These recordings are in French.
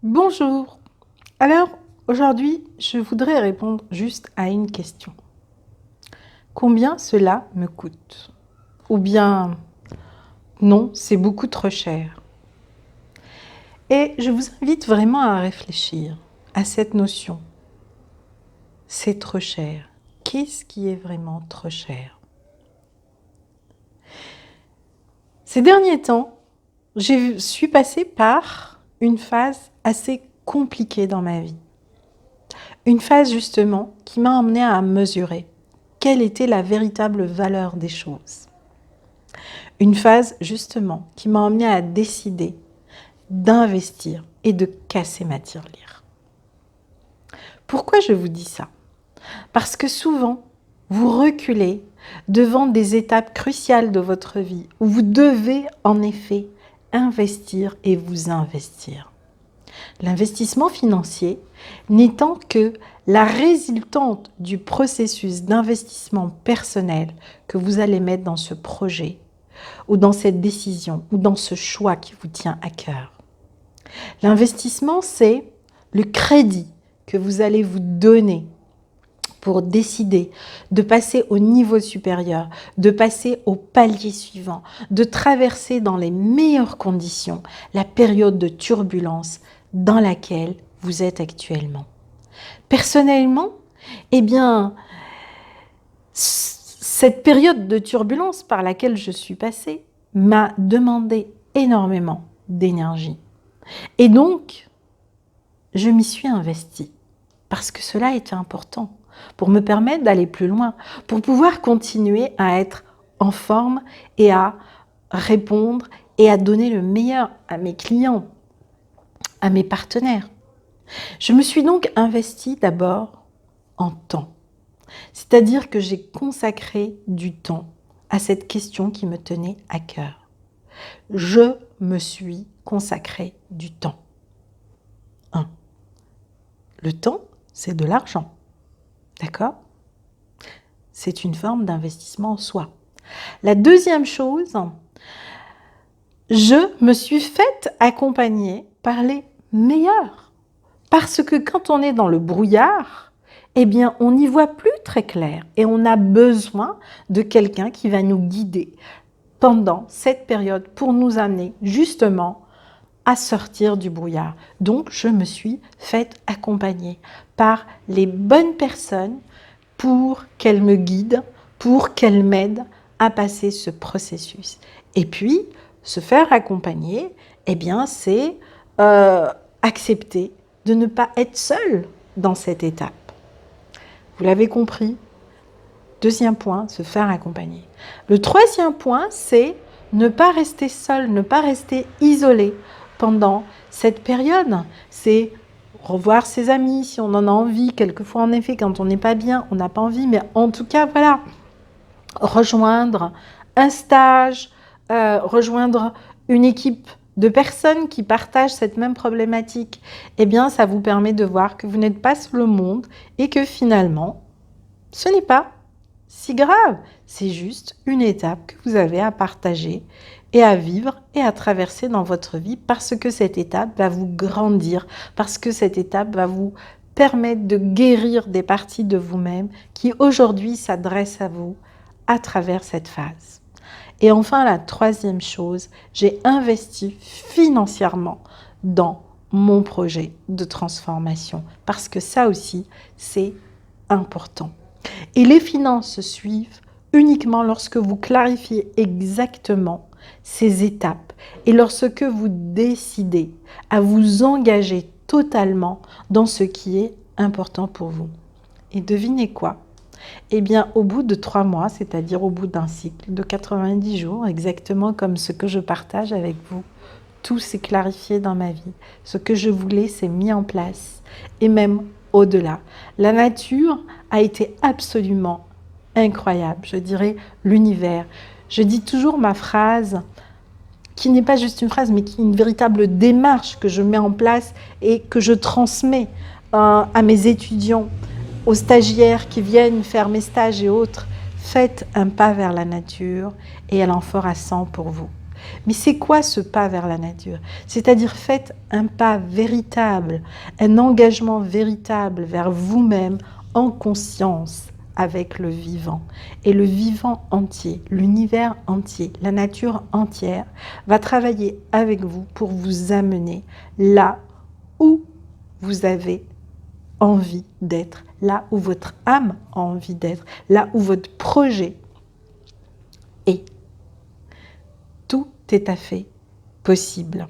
Bonjour. Alors, aujourd'hui, je voudrais répondre juste à une question. Combien cela me coûte? Ou bien, non, c'est beaucoup trop cher. Et je vous invite vraiment à réfléchir à cette notion. C'est trop cher. Qu'est-ce qui est vraiment trop cher? Ces derniers temps, je suis passée par une phase assez compliquée dans ma vie. Une phase justement qui m'a amenée à mesurer quelle était la véritable valeur des choses. Une phase justement qui m'a amenée à décider d'investir et de casser ma tirelire. Pourquoi je vous dis ça? Parce que souvent, vous reculez devant des étapes cruciales de votre vie où vous devez en effet investir et vous investir. L'investissement financier n'étant que la résultante du processus d'investissement personnel que vous allez mettre dans ce projet ou dans cette décision ou dans ce choix qui vous tient à cœur. L'investissement, c'est le crédit que vous allez vous donner pour décider de passer au niveau supérieur, de passer au palier suivant, de traverser dans les meilleures conditions la période de turbulence dans laquelle vous êtes actuellement. Personnellement, eh bien, cette période de turbulence par laquelle je suis passée m'a demandé énormément d'énergie. Et donc, je m'y suis investie parce que cela était important pour me permettre d'aller plus loin, pour pouvoir continuer à être en forme et à répondre et à donner le meilleur à mes clients, à mes partenaires. Je me suis donc investie d'abord en temps. C'est-à-dire que j'ai consacré du temps à cette question qui me tenait à cœur. Je me suis consacré du temps. 1. Le temps, c'est de l'argent. D'accord? C'est une forme d'investissement en soi. La deuxième chose, je me suis faite accompagner par les meilleurs. Parce que quand on est dans le brouillard, eh bien, on n'y voit plus très clair et on a besoin de quelqu'un qui va nous guider pendant cette période pour nous amener justement à sortir du brouillard. Donc, je me suis faite accompagner par les bonnes personnes pour qu'elles me guident, pour qu'elles m'aident à passer ce processus. Et puis, se faire accompagner, eh bien, c'est accepter de ne pas être seul dans cette étape. Vous l'avez compris? Deuxième point, se faire accompagner. Le troisième point, c'est ne pas rester seul, ne pas rester isolé pendant cette période. C'est revoir ses amis si on en a envie. Quelquefois, en effet, quand on n'est pas bien, on n'a pas envie. Mais en tout cas, voilà, rejoindre un stage, rejoindre une équipe de personnes qui partagent cette même problématique, eh bien, ça vous permet de voir que vous n'êtes pas seul au monde et que finalement, ce n'est pas si grave. C'est juste une étape que vous avez à partager et à vivre et à traverser dans votre vie parce que cette étape va vous grandir, parce que cette étape va vous permettre de guérir des parties de vous-même qui aujourd'hui s'adressent à vous à travers cette phase. Et enfin, la troisième chose, j'ai investi financièrement dans mon projet de transformation parce que ça aussi, c'est important. Et les finances se suivent uniquement lorsque vous clarifiez exactement ces étapes et lorsque vous décidez à vous engager totalement dans ce qui est important pour vous. Et devinez quoi? Eh bien, au bout de 3 mois, c'est-à-dire au bout d'un cycle de 90 jours, exactement comme ce que je partage avec vous, tout s'est clarifié dans ma vie. Ce que je voulais s'est mis en place et même au-delà. La nature a été absolument incroyable, je dirais l'univers. Je dis toujours ma phrase, qui n'est pas juste une phrase, mais qui est une véritable démarche que je mets en place et que je transmets à mes étudiants, aux stagiaires qui viennent faire mes stages et autres. Faites un pas vers la nature et elle en fera 100 pour vous. Mais c'est quoi ce pas vers la nature? C'est-à-dire faites un pas véritable, un engagement véritable vers vous-même en conscience avec le vivant. Et le vivant entier, l'univers entier, la nature entière va travailler avec vous pour vous amener là où vous avez envie d'être, là où votre âme a envie d'être, là où votre projet est. Tout est à fait possible.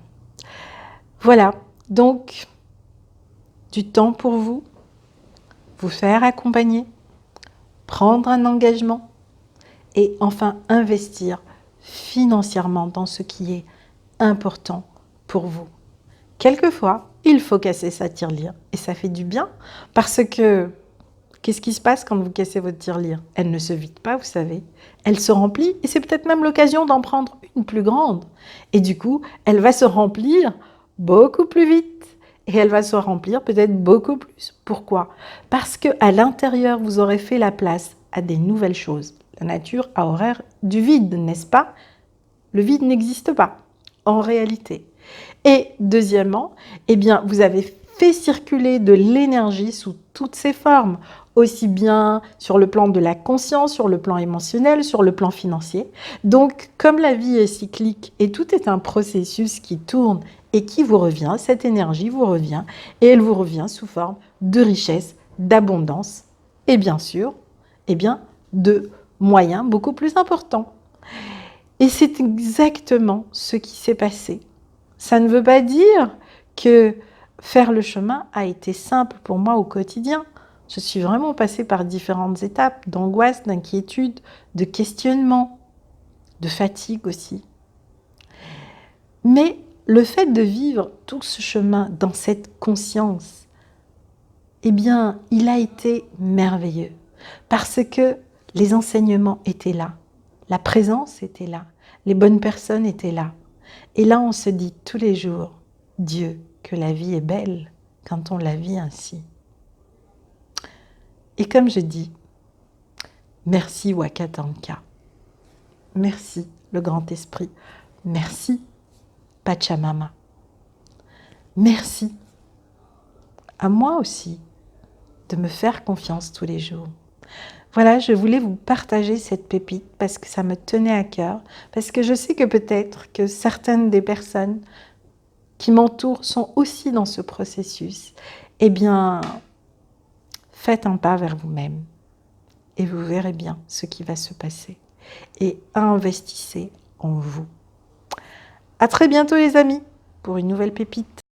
Voilà, donc du temps pour vous, vous faire accompagner, prendre un engagement et enfin investir financièrement dans ce qui est important pour vous. Quelquefois, il faut casser sa tirelire et ça fait du bien parce que qu'est-ce qui se passe quand vous cassez votre tirelire? Elle ne se vide pas, vous savez. Elle se remplit et c'est peut-être même l'occasion d'en prendre une plus grande. Et du coup, elle va se remplir beaucoup plus vite. Et elle va se remplir peut-être beaucoup plus. Pourquoi? Parce qu'à l'intérieur, vous aurez fait la place à des nouvelles choses. La nature a horreur du vide, n'est-ce pas? Le vide n'existe pas, en réalité. Et deuxièmement, eh bien, vous avez fait circuler de l'énergie sous toutes ses formes, aussi bien sur le plan de la conscience, sur le plan émotionnel, sur le plan financier. Donc, comme la vie est cyclique et tout est un processus qui tourne et qui vous revient, cette énergie vous revient et elle vous revient sous forme de richesse, d'abondance et bien sûr, eh bien, de moyens beaucoup plus importants. Et c'est exactement ce qui s'est passé. Ça ne veut pas dire que faire le chemin a été simple pour moi au quotidien. Je suis vraiment passée par différentes étapes d'angoisse, d'inquiétude, de questionnement, de fatigue aussi. Mais le fait de vivre tout ce chemin dans cette conscience, eh bien, il a été merveilleux parce que les enseignements étaient là, la présence était là, les bonnes personnes étaient là. Et là, on se dit tous les jours, Dieu, que la vie est belle quand on la vit ainsi. Et comme je dis, merci Wakatanka, merci le Grand Esprit, merci Pachamama, merci à moi aussi de me faire confiance tous les jours. Voilà, je voulais vous partager cette pépite parce que ça me tenait à cœur, parce que je sais que peut-être que certaines des personnes qui m'entourent sont aussi dans ce processus. Eh bien, faites un pas vers vous-même et vous verrez bien ce qui va se passer. Et investissez en vous. À très bientôt les amis pour une nouvelle pépite.